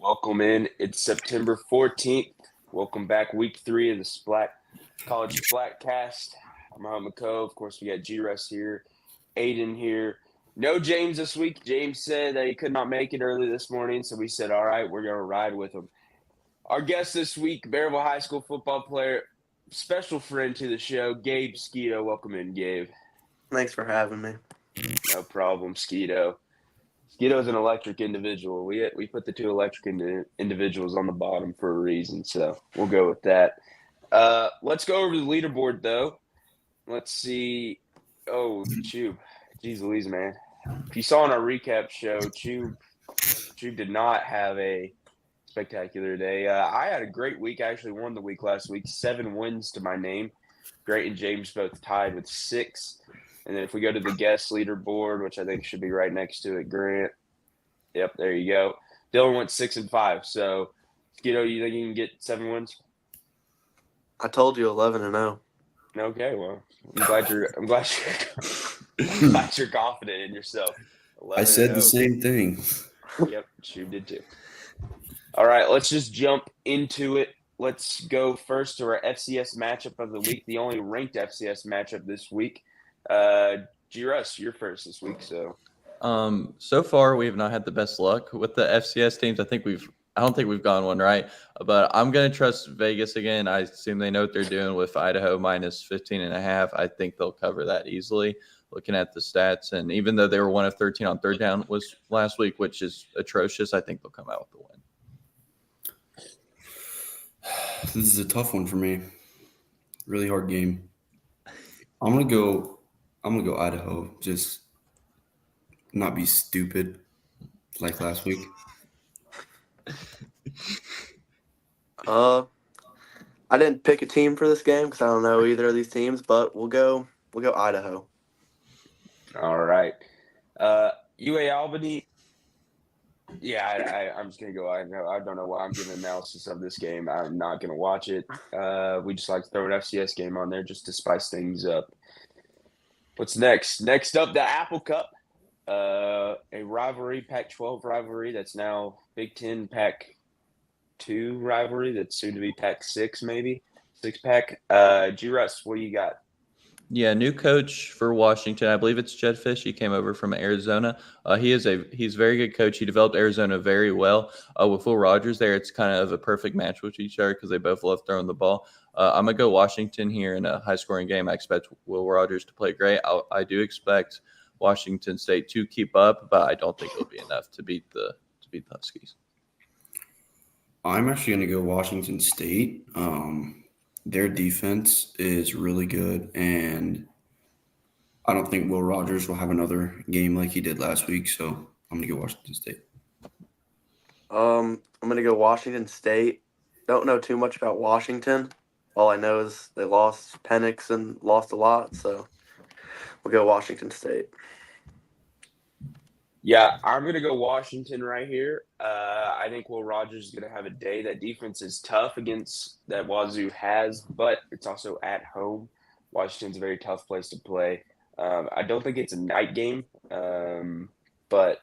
Welcome in. It's September 14th. Welcome back, week 3 of the College Splatcast. I'm Muhammad McCove. Of course, we got G-Russ here, Aiden here. No James this week. James said that he could not make it early this morning, so we said, all right, we're going to ride with him. Our guest this week, Bearville High School football player, special friend to the show, Gabe Skeeto. Welcome in, Gabe. Thanks for having me. No problem, Skeeto. Skeeto's an electric individual. We put the two electric individuals on the bottom for a reason, so we'll go with that. Let's go over the leaderboard, though. Let's see. Oh, Chube. Jeez Louise, man. If you saw in our recap show, Chube did not have a spectacular day. I had a great week. I actually won the week last week. 7 wins to my name. Great and James both tied with 6. And then if we go to the guest leaderboard, which I think should be right next to it, Grant. Yep, there you go. Dylan went 6 and 5. So, Skeeto, you think you can get 7 wins? I told you 11-0. Okay, well, I'm glad you're confident in yourself. I said the same thing. Yep, you did too. All right, let's just jump into it. Let's go first to our FCS matchup of the week, the only ranked FCS matchup this week. G-Russ, you're first this week, so. So far we have not had the best luck with the FCS teams. I don't think we've gotten one right, but I'm going to trust Vegas again. I assume they know what they're doing with Idaho minus 15.5. I think they'll cover that easily looking at the stats. And even though they were 1 of 13 on third down was last week, which is atrocious, I think they'll come out with the win. This is a tough one for me. Really hard game. I'm gonna go Idaho. Just not be stupid like last week. I didn't pick a team for this game because I don't know either of these teams, but we'll go Idaho. All right. UA Albany. Yeah, I'm just going to go Idaho. I don't know why I'm giving analysis of this game. I'm not going to watch it. We just like to throw an FCS game on there just to spice things up. What's next? Next up, the Apple Cup. A rivalry, Pac-12 rivalry that's now Big Ten Pac-2 rivalry that's soon to be Pac-6 maybe, 6-pack. G-Russ, what do you got? Yeah, new coach for Washington. I believe it's Jed Fish. He came over from Arizona. He's a very good coach. He developed Arizona very well. With Will Rogers there, it's kind of a perfect match with each other because they both love throwing the ball. I'm going to go Washington here in a high-scoring game. I expect Will Rogers to play great. I do expect Washington State to keep up, but I don't think it'll be enough to beat the Huskies. I'm actually going to go Washington State. Their defense is really good, and I don't think Will Rogers will have another game like he did last week, so I'm going to go Washington State. I'm going to go Washington State. Don't know too much about Washington. All I know is they lost Penix and lost a lot, so we'll go Washington State. Yeah, I'm going to go Washington right here. I think Will Rogers is going to have a day. That defense is tough against that Wazoo has, but it's also at home. Washington's a very tough place to play. I don't think it's a night game, but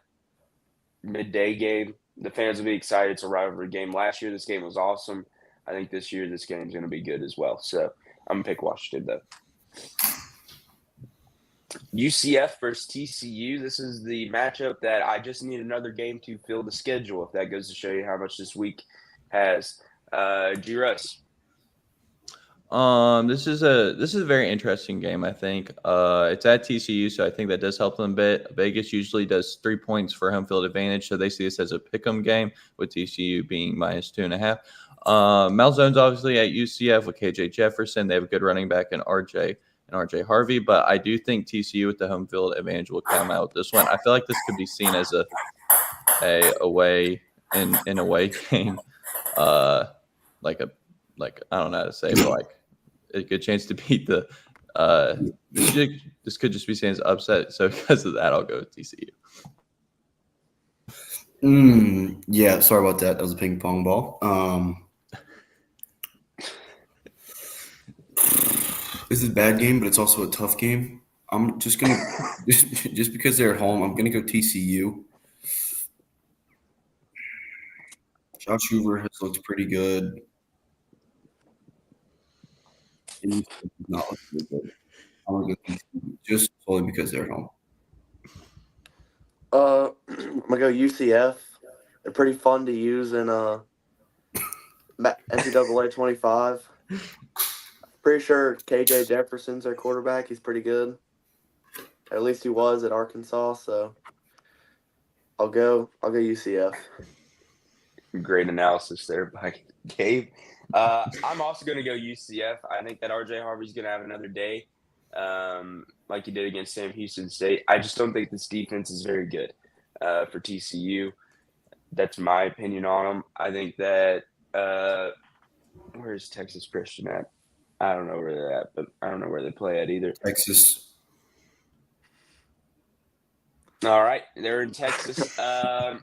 midday game. The fans will be excited. It's a rivalry game. Last year, this game was awesome. I think this year, this game is going to be good as well. So I'm going to pick Washington, though. UCF versus TCU. This is the matchup that I just need another game to fill the schedule. If that goes to show you how much this week has. G-Russ. This is a very interesting game. I think it's at TCU, so I think that does help them a bit. Vegas usually does 3 points for home field advantage, so they see this as a pick'em game with TCU being minus 2.5. Malzone's obviously at UCF with KJ Jefferson. They have a good running back in RJ Harvey, but I do think TCU with the home field advantage will come out with this one. I feel like this could be seen as a away game, like I don't know how to say, but like a good chance to beat the. This could just be seen as upset. So because of that, I'll go with TCU. Yeah, sorry about that. That was a ping pong ball. This is a bad game, but it's also a tough game. I'm just gonna just because they're at home, I'm gonna go TCU. Josh Hoover has looked pretty good. He's not looked really good. I'm going to go TCU just solely because they're at home. I'm gonna go UCF. They're pretty fun to use in NCAA 25. Pretty sure KJ Jefferson's their quarterback. He's pretty good. At least he was at Arkansas. So I'll go UCF. Great analysis there by Gabe. I'm also going to go UCF. I think that RJ Harvey's going to have another day, like he did against Sam Houston State. I just don't think this defense is very good for TCU. That's my opinion on them. I think that where's Texas Christian at? I don't know where they're at, but I don't know where they play at either. Texas. All right, they're in Texas. I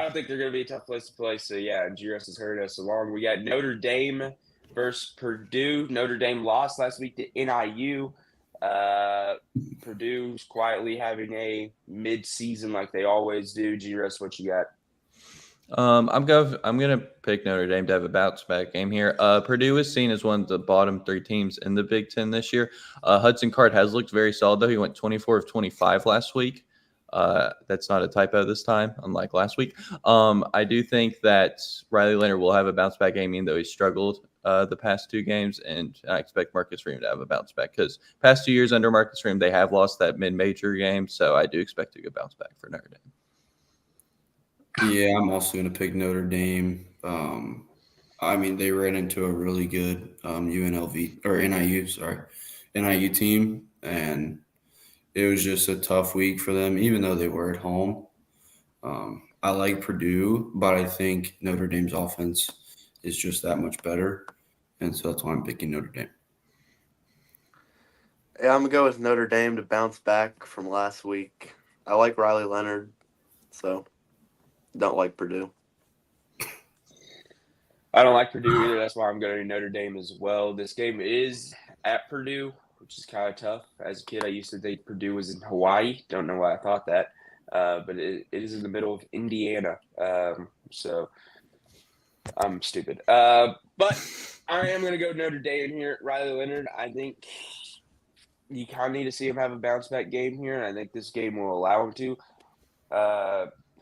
don't think they're going to be a tough place to play. So, yeah, GRS has hurt us along. We got Notre Dame versus Purdue. Notre Dame lost last week to NIU. Purdue's quietly having a mid-season like they always do. GRS, what you got? I'm gonna pick Notre Dame to have a bounce back game here. Purdue is seen as one of the bottom 3 teams in the Big Ten this year. Hudson Card has looked very solid though. He went 24 of 25 last week. That's not a typo this time, unlike last week. I do think that Riley Leonard will have a bounce back game, even though he struggled the past 2 games, and I expect Marcus Freeman to have a bounce back because past 2 years under Marcus Freeman, they have lost that mid-major game, so I do expect a good bounce back for Notre Dame. Yeah, I'm also going to pick Notre Dame. I mean, they ran into a really good NIU team, and it was just a tough week for them, even though they were at home. I like Purdue, but I think Notre Dame's offense is just that much better, and so that's why I'm picking Notre Dame. Yeah, I'm gonna go with Notre Dame to bounce back from last week. I like Riley Leonard, so don't like Purdue. I don't like Purdue either. That's why I'm going to Notre Dame as well. This game is at Purdue, which is kind of tough. As a kid, I used to think Purdue was in Hawaii. Don't know why I thought that. But it is in the middle of Indiana. So I'm stupid. But I am going to go Notre Dame here. Riley Leonard, I think you kind of need to see him have a bounce back game here. And I think this game will allow him to.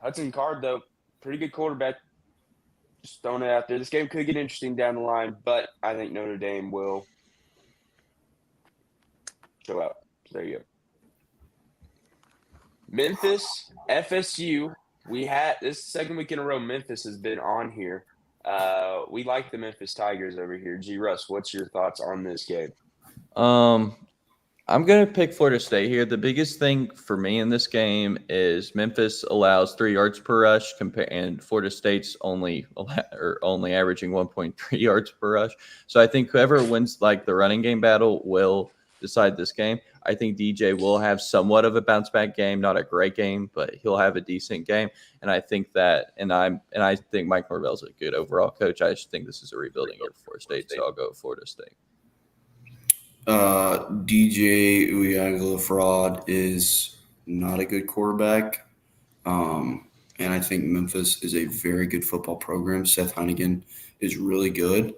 Hudson Card, though, pretty good quarterback. Just throwing it out there. This game could get interesting down the line, but I think Notre Dame will show out. So there you go. Memphis, FSU. We had this second week in a row. Memphis has been on here. We like the Memphis Tigers over here. G. Russ, what's your thoughts on this game? I'm going to pick Florida State here. The biggest thing for me in this game is Memphis allows 3 yards per rush, and Florida State's only averaging 1.3 yards per rush. So I think whoever wins like the running game battle will decide this game. I think DJ will have somewhat of a bounce back game, not a great game, but he'll have a decent game. And I think that, I think Mike Norvell's a good overall coach. I just think this is a rebuilding year for Florida State, so I'll go with Florida State. DJ Uiagalelei is not a good quarterback. And I think Memphis is a very good football program. Seth Heineken is really good.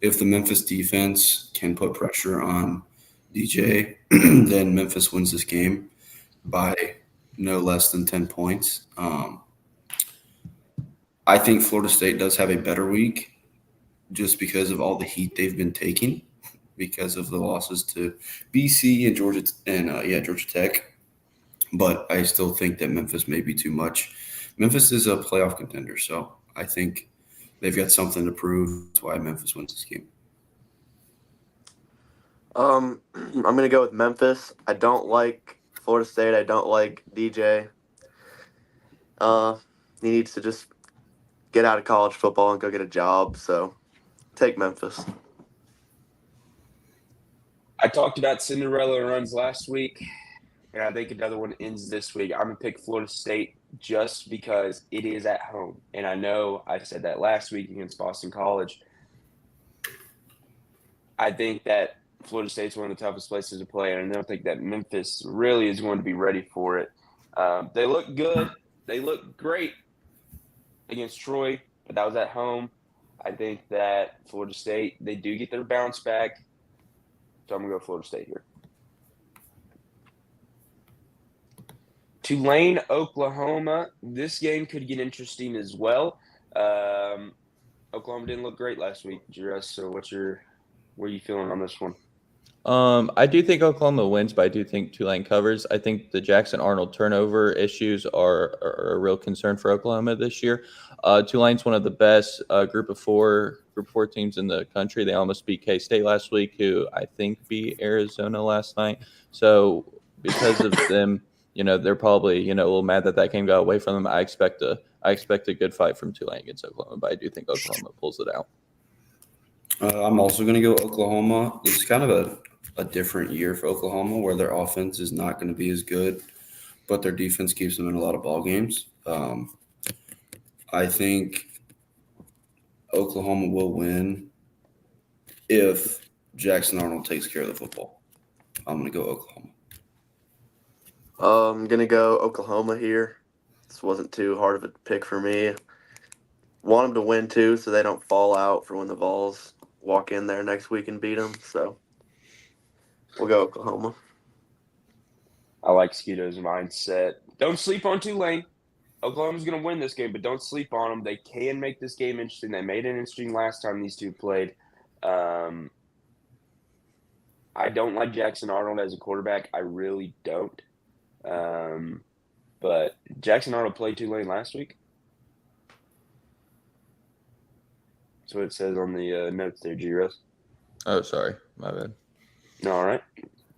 If the Memphis defense can put pressure on DJ, then Memphis wins this game by no less than 10 points. I think Florida State does have a better week just because of all the heat they've been taking because of the losses to BC and Georgia Tech. But I still think that Memphis may be too much. Memphis is a playoff contender, so I think they've got something to prove. That's why Memphis wins this game. I'm going to go with Memphis. I don't like Florida State. I don't like DJ. He needs to just get out of college football and go get a job. So take Memphis. I talked about Cinderella runs last week, and I think another one ends this week. I'm going to pick Florida State just because it is at home. And I know I said that last week against Boston College. I think that Florida State's one of the toughest places to play, and I don't think that Memphis really is going to be ready for it. They look good. They look great. against Troy, but that was at home. I think that Florida State, they do get their bounce back. So I'm going to go Florida State here. Tulane, Oklahoma. This game could get interesting as well. Oklahoma didn't look great last week, Juris. So what are you feeling on this one? I do think Oklahoma wins, but I do think Tulane covers. I think the Jackson Arnold turnover issues are a real concern for Oklahoma this year. Tulane's one of the best group of four teams in the country. They almost beat K-State last week, who I think beat Arizona last night. So because of them, they're probably a little mad that game got away from them. I expect a good fight from Tulane against Oklahoma, but I do think Oklahoma pulls it out. I'm also going to go Oklahoma. It's kind of a different year for Oklahoma where their offense is not going to be as good, but their defense keeps them in a lot of ball games. I think Oklahoma will win if Jackson Arnold takes care of the football. I'm going to go Oklahoma. I'm going to go Oklahoma here. This wasn't too hard of a pick for me. Want them to win, too, so they don't fall out for when the Vols walk in there next week and beat them. So we'll go Oklahoma. I like Skeeto's mindset. Don't sleep on Tulane. Oklahoma's going to win this game, but don't sleep on them. They can make this game interesting. They made it interesting last time these two played. I don't like Jackson Arnold as a quarterback. I really don't. But Jackson Arnold played Tulane last week. That's what it says on the notes there, G-Rose. Oh, sorry. My bad. No, all right.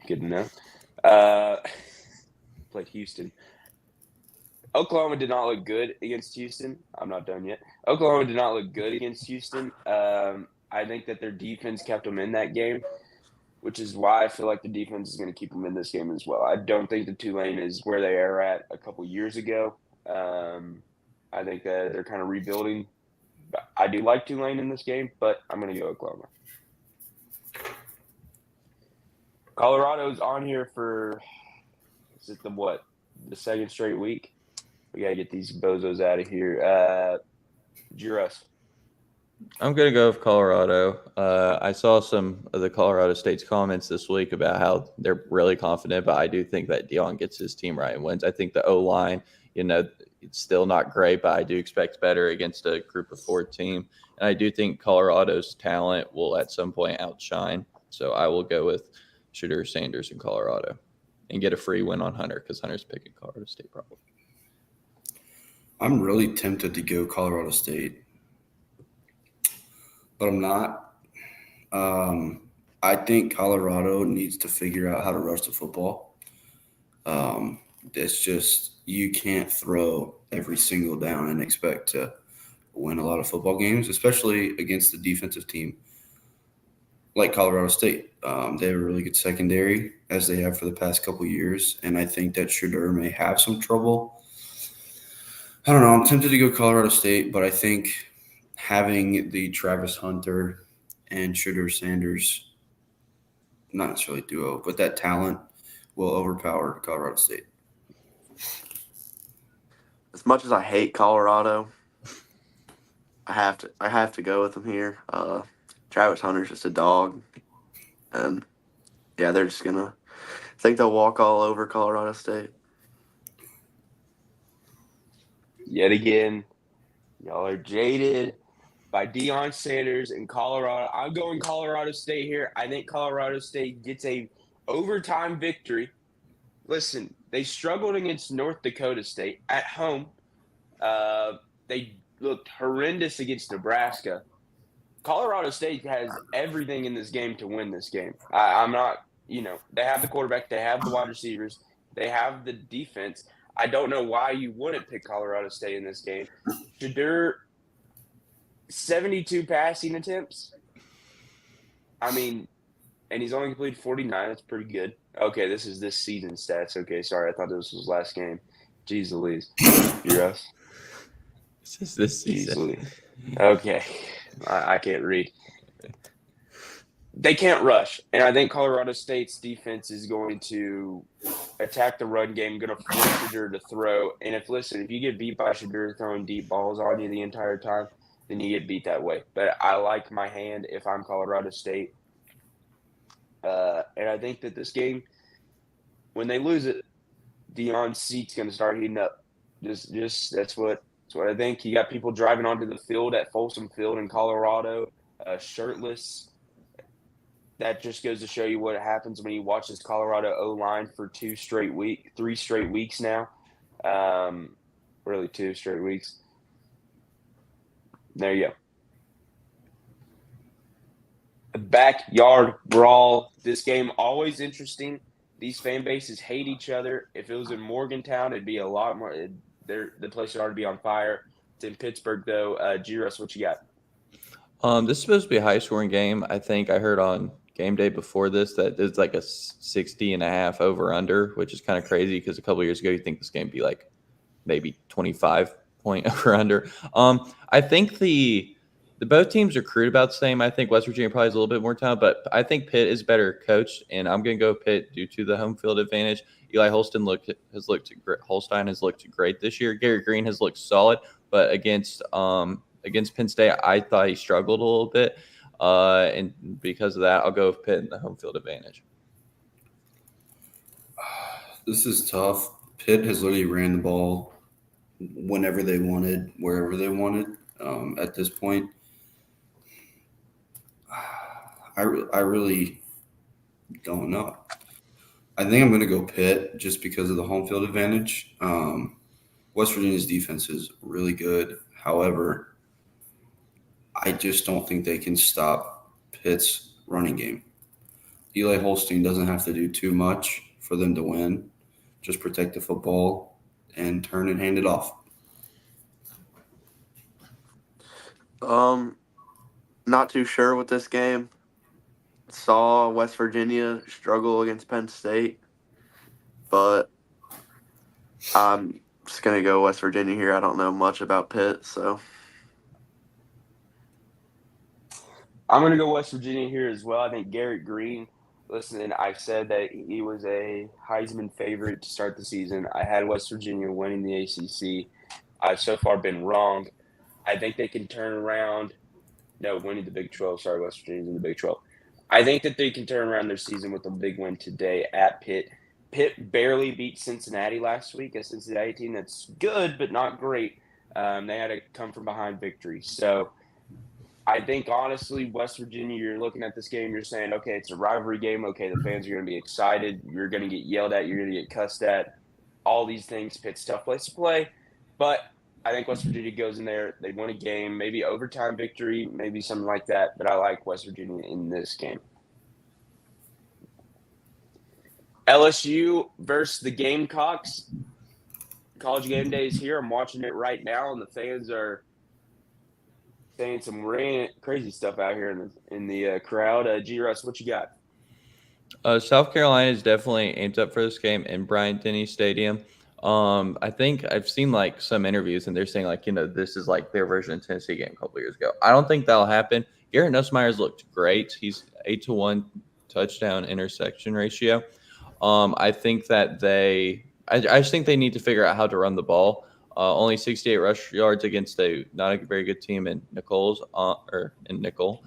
Good to know. Played Houston. Oklahoma did not look good against Houston. I'm not done yet. Oklahoma did not look good against Houston. I think that their defense kept them in that game, which is why I feel like the defense is going to keep them in this game as well. I don't think the Tulane is where they are at a couple years ago. I think that they're kind of rebuilding. I do like Tulane in this game, but I'm going to go Oklahoma. Colorado's on here for, is it the second straight week? We got to get these bozos out of here. Juros. I'm going to go with Colorado. I saw some of the Colorado State's comments this week about how they're really confident, but I do think that Dion gets his team right and wins. I think the O-line, it's still not great, but I do expect better against a group of four team. And I do think Colorado's talent will at some point outshine. So I will go with Shedeur Sanders in Colorado and get a free win on Hunter because Hunter's picking Colorado State probably. I'm really tempted to go Colorado State, but I'm not. I think Colorado needs to figure out how to rush the football. It's just you can't throw every single down and expect to win a lot of football games, especially against a defensive team like Colorado State. They have a really good secondary, as they have for the past couple of years, and I think that Shedeur may have some trouble. I don't know. I'm tempted to go Colorado State, but I think having the Travis Hunter and Shedeur Sanders, not necessarily duo, but that talent will overpower Colorado State. As much as I hate Colorado, I have to go with them here. Travis Hunter's just a dog, and yeah, they're just gonna. I think they'll walk all over Colorado State. Yet again, y'all are jaded by Deion Sanders in Colorado. I'm going Colorado State here. I think Colorado State gets a overtime victory. Listen, they struggled against North Dakota State at home. They looked horrendous against Nebraska. Colorado State has everything in this game to win this game. I'm not, they have the quarterback, they have the wide receivers, they have the defense. I don't know why you wouldn't pick Colorado State in this game. Shedeur, 72 passing attempts. I mean, and he's only completed 49. That's pretty good. Okay, this is this season stats. Okay, sorry. I thought this was last game. Jeez Louise. You're us? This is this season. Jeez Louise. Okay. I can't read. they can't rush. And I think Colorado State's defense is going to attack the run game, going to force Shadur to throw. And if you get beat by Shadur throwing deep balls on you the entire time, then you get beat that way. But I like my hand if I'm Colorado State. And I think that this game, when they lose it, Deion's seat's going to start heating up. Just that's what I think. You got people driving onto the field at Folsom Field in Colorado, shirtless. That just goes to show you what happens when you watch this Colorado O-line for 3 straight weeks now. Really 2 straight weeks. There you go. A backyard brawl. This game always interesting. These fan bases hate each other. If it was in Morgantown, it'd be a lot more. The place would already be on fire. It's in Pittsburgh, though. G-Russ, what you got? This is supposed to be a high-scoring game. I think I heard on game day before this that it's like a 60.5 over-under, which is kind of crazy because a couple of years ago you think this game would be like maybe 25-point over-under. I think the both teams are crude about the same. I think West Virginia probably has a little bit more talent, but I think Pitt is better coached, and I'm going to go Pitt due to the home field advantage. Eli Holstein has looked great this year. Garrett Green has looked solid, but against Penn State, I thought he struggled a little bit, and because of that, I'll go with Pitt and the home field advantage. This is tough. Pitt has literally ran the ball whenever they wanted, wherever they wanted. At this point, I really don't know. I think I'm going to go Pitt just because of the home field advantage. West Virginia's defense is really good. However, I just don't think they can stop Pitt's running game. Eli Holstein doesn't have to do too much for them to win. Just protect the football and turn and hand it off. Not too sure with this game. Saw West Virginia struggle against Penn State, but I'm just going to go West Virginia here. I don't know much about Pitt, so. I'm going to go West Virginia here as well. I think Garrett Green, listen, I said that he was a Heisman favorite to start the season. I had West Virginia winning the ACC. I've so far been wrong. I think they can turn around. No, winning the Big 12. Sorry, West Virginia's in the Big 12. I think that they can turn around their season with a big win today at Pitt. Pitt barely beat Cincinnati last week, a Cincinnati team that's good but not great. They had a come-from-behind victory. So I think, honestly, West Virginia, you're looking at this game, you're saying, okay, it's a rivalry game. Okay, the fans are going to be excited. You're going to get yelled at. You're going to get cussed at. All these things. Pitt's a tough place to play. But I think West Virginia goes in there. They win a game, maybe overtime victory, maybe something like that. But I like West Virginia in this game. LSU versus the Gamecocks. College game day is here. I'm watching it right now, and the fans are saying some crazy stuff out here in the crowd. G-Russ, what you got? South Carolina is definitely amped up for this game in Bryant-Denny Stadium. I think I've seen like some interviews and they're saying like, this is like their version of Tennessee game a couple years ago. I don't think that'll happen. Garrett Nussmeier's looked great. He's 8-1 touchdown interception ratio. I think that I just think they need to figure out how to run the ball. Only 68 rush yards against not a very good team in Nickel.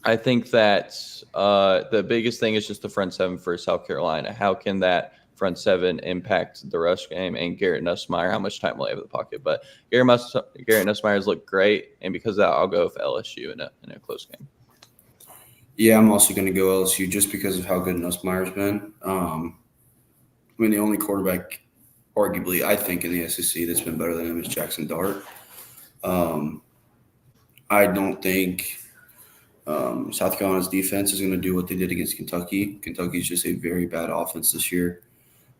I think that the biggest thing is just the front seven for South Carolina. How can that front seven impact the rush game? And Garrett Nussmeier, how much time will he have in the pocket? But Garrett Nussmeier has looked great, and because of that, I'll go with LSU in a close game. Yeah, I'm also going to go LSU just because of how good Nussmeier's been. The only quarterback, arguably, I think, in the SEC that's been better than him is Jackson Dart. I don't think South Carolina's defense is going to do what they did against Kentucky. Kentucky's just a very bad offense this year.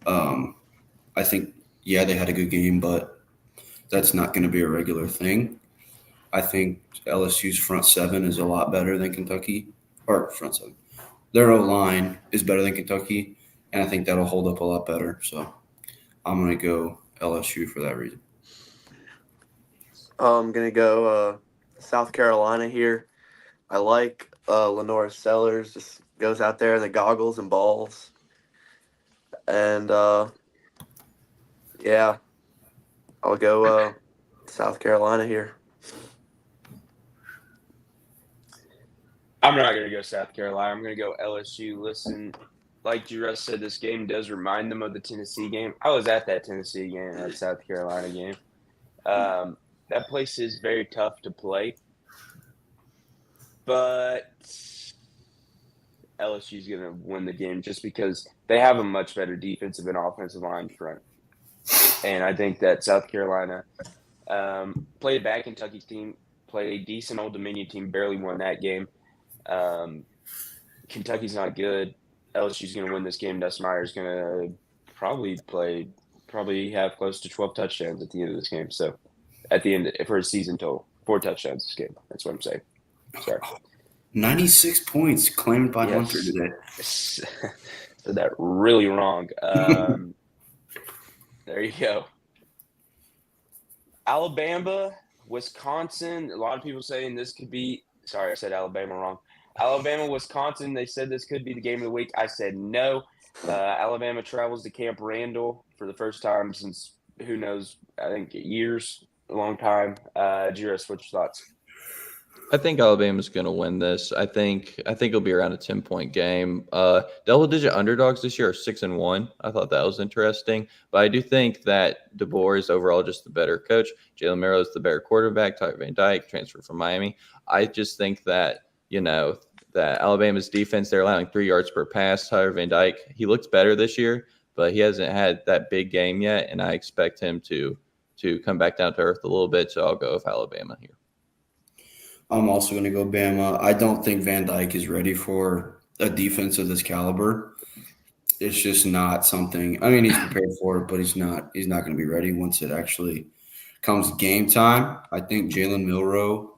I think, yeah, they had a good game, but that's not going to be a regular thing. I think LSU's front seven is a lot better than Kentucky. Or front seven. Their O-line is better than Kentucky, and I think that'll hold up a lot better. So I'm going to go LSU for that reason. I'm going to go South Carolina here. I like Lenora Sellers just goes out there in the goggles and balls. And, yeah, I'll go South Carolina here. I'm not going to go South Carolina. I'm going to go LSU. Listen, like Juris said, this game does remind them of the Tennessee game. I was at that Tennessee game, that South Carolina game. That place is very tough to play. But LSU is going to win the game just because they have a much better defensive and offensive line front. And I think that South Carolina played a bad Kentucky team, played a decent Old Dominion team, barely won that game. Kentucky's not good. LSU's going to win this game. Nussmeier's going to probably have close to 12 touchdowns at the end of this game. So at the end for a season total, 4 touchdowns this game. That's what I'm saying. Sorry. 96 points claimed by Hunter today. Said that really wrong. There you go. Alabama, Wisconsin. A lot of people saying this could be – sorry, I said Alabama wrong. Alabama, Wisconsin, they said this could be the game of the week. I said no. Alabama travels to Camp Randall for the first time since, who knows, I think years, a long time. Juris, what's your thoughts? I think Alabama's going to win this. I think it'll be around a 10-point game. Double-digit underdogs this year are 6-1. I thought that was interesting. But I do think that DeBoer is overall just the better coach. Jalen Milroe is the better quarterback. Tyler Van Dyke transferred from Miami. I just think that, that Alabama's defense, they're allowing 3 yards per pass. Tyler Van Dyke, he looks better this year, but he hasn't had that big game yet, and I expect him to come back down to earth a little bit, so I'll go with Alabama here. I'm also going to go Bama. I don't think Van Dyke is ready for a defense of this caliber. It's just not something – I mean, he's prepared for it, but he's not going to be ready once it actually comes game time. I think Jalen Milroe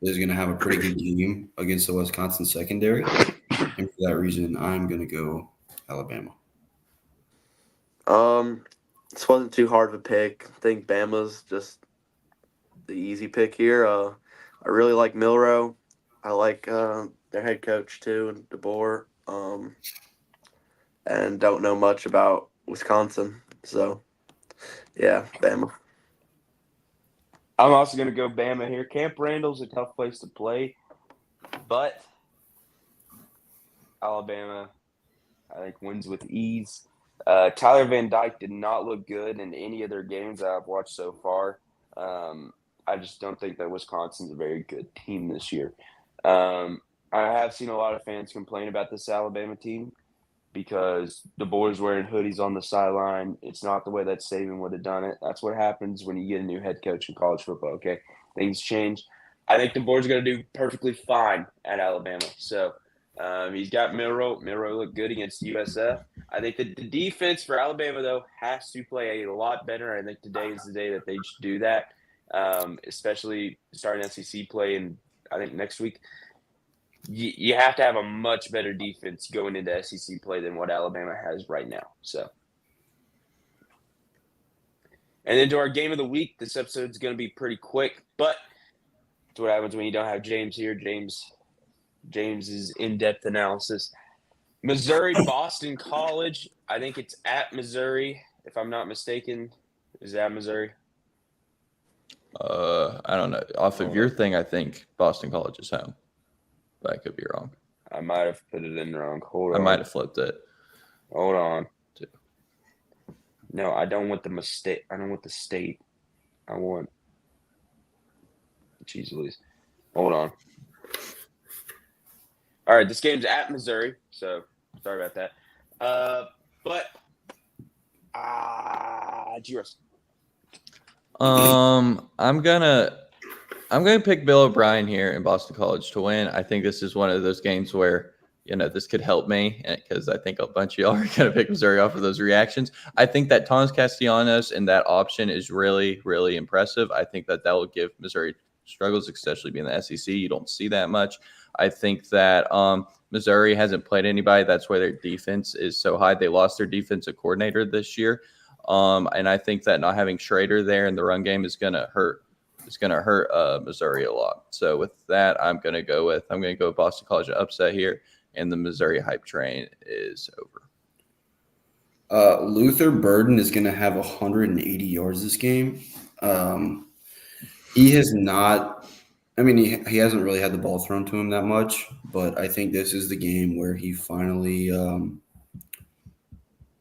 is going to have a pretty good game against the Wisconsin secondary. And for that reason, I'm going to go Alabama. This wasn't too hard of a pick. I think Bama's just the easy pick here. I really like Milroe. I like their head coach too, and DeBoer. And don't know much about Wisconsin. So, yeah, Bama. I'm also going to go Bama here. Camp Randall's a tough place to play, but Alabama, I think, wins with ease. Tyler Van Dyke did not look good in any of their games that I've watched so far. I just don't think that Wisconsin's a very good team this year. I have seen a lot of fans complain about this Alabama team because the boys wearing hoodies on the sideline. It's not the way that Saban would have done it. That's what happens when you get a new head coach in college football, okay? Things change. I think the boys are going to do perfectly fine at Alabama. So he's got Milroe. Milroe looked good against USF. I think the defense for Alabama, though, has to play a lot better. I think today is the day that they should do that. Especially starting SEC play, and I think next week, you have to have a much better defense going into SEC play than what Alabama has right now. So, and then to our game of the week, this episode's going to be pretty quick, but it's what happens when you don't have James here. James's in-depth analysis. Missouri, Boston College. I think it's at Missouri, if I'm not mistaken. Is it at Missouri? I don't know. Off of your thing, I think Boston College is home, but I could be wrong. I might have put it in wrong. Hold on. I might have flipped it. Hold on. No, I don't want the mistake. I don't want the state. I want. Jeez Louise. Hold on. All right, this game's at Missouri, so sorry about that. But Juris. I'm gonna pick Bill O'Brien here in Boston College to win. I think this is one of those games where this could help me because I think a bunch of y'all are gonna pick Missouri off of those reactions. I think that Thomas Castellanos and that option is really, really impressive. I think that will give Missouri struggles, especially being the SEC. You don't see that much. I think that Missouri hasn't played anybody. That's why their defense is so high. They lost their defensive coordinator this year. And I think that not having Schrader there in the run game is going to hurt is going to hurt Missouri a lot. So with that, I'm going to go with Boston College upset here, and the Missouri hype train is over. Luther Burden is going to have 180 yards this game. He has not – I mean, he hasn't really had the ball thrown to him that much, but I think this is the game where he finally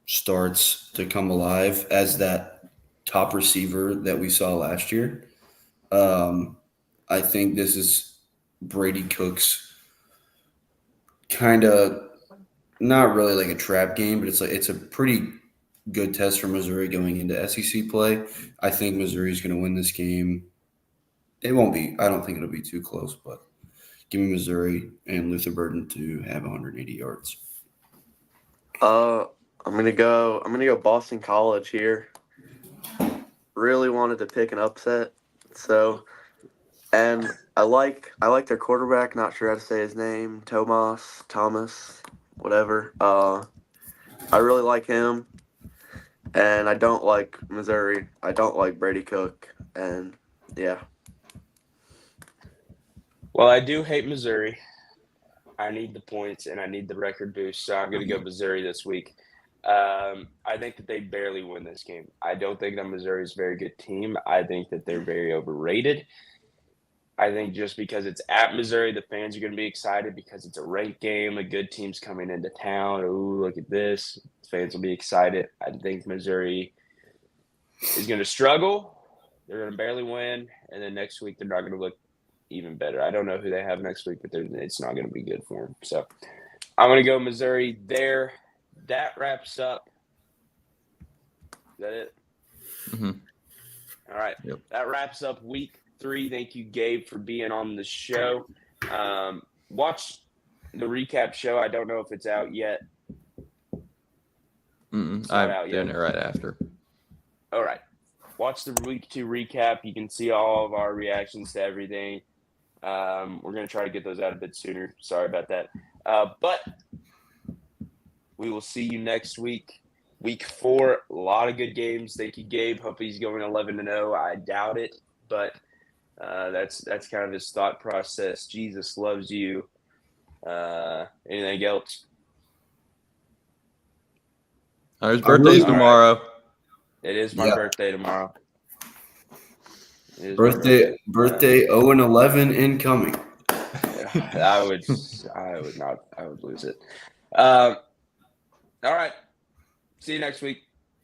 starts to come alive as that top receiver that we saw last year. I think this is Brady Cook's kind of not really like a trap game, but it's a pretty good test for Missouri going into SEC play. I think Missouri's going to win this game. It won't be. I don't think it'll be too close, but give me Missouri and Luther Burden to have 180 yards. I'm gonna go Boston College here. Really wanted to pick an upset, and I like their quarterback. Not sure how to say his name, Thomas, whatever. I really like him, and I don't like Missouri. I don't like Brady Cook, and yeah. Well, I do hate Missouri. I need the points and I need the record boost, so I'm going to go Missouri this week. I think that they barely win this game. I don't think that Missouri is a very good team. I think that they're very overrated. I think just because it's at Missouri, the fans are going to be excited because it's a ranked game. A good team's coming into town. Ooh, look at this. Fans will be excited. I think Missouri is going to struggle. They're going to barely win. And then next week, they're not going to look even better. I don't know who they have next week, but it's not going to be good for them. So I'm going to go Missouri there. That wraps up. Is that it? Mm-hmm. All right. Yep. That wraps up week 3. Thank you, Gabe, for being on the show. Watch the recap show. I don't know if it's out yet. I'm doing it right after. All right. Watch the week 2 recap. You can see all of our reactions to everything. We're going to try to get those out a bit sooner. Sorry about that. But we will see you next week. Week 4, a lot of good games. Thank you, Gabe. Hope he's going 11-0. I doubt it, but that's kind of his thought process. Jesus loves you. Anything else? His birthday's tomorrow. It is my birthday tomorrow. Birthday 0-11 incoming. I would lose it. All right. See you next week.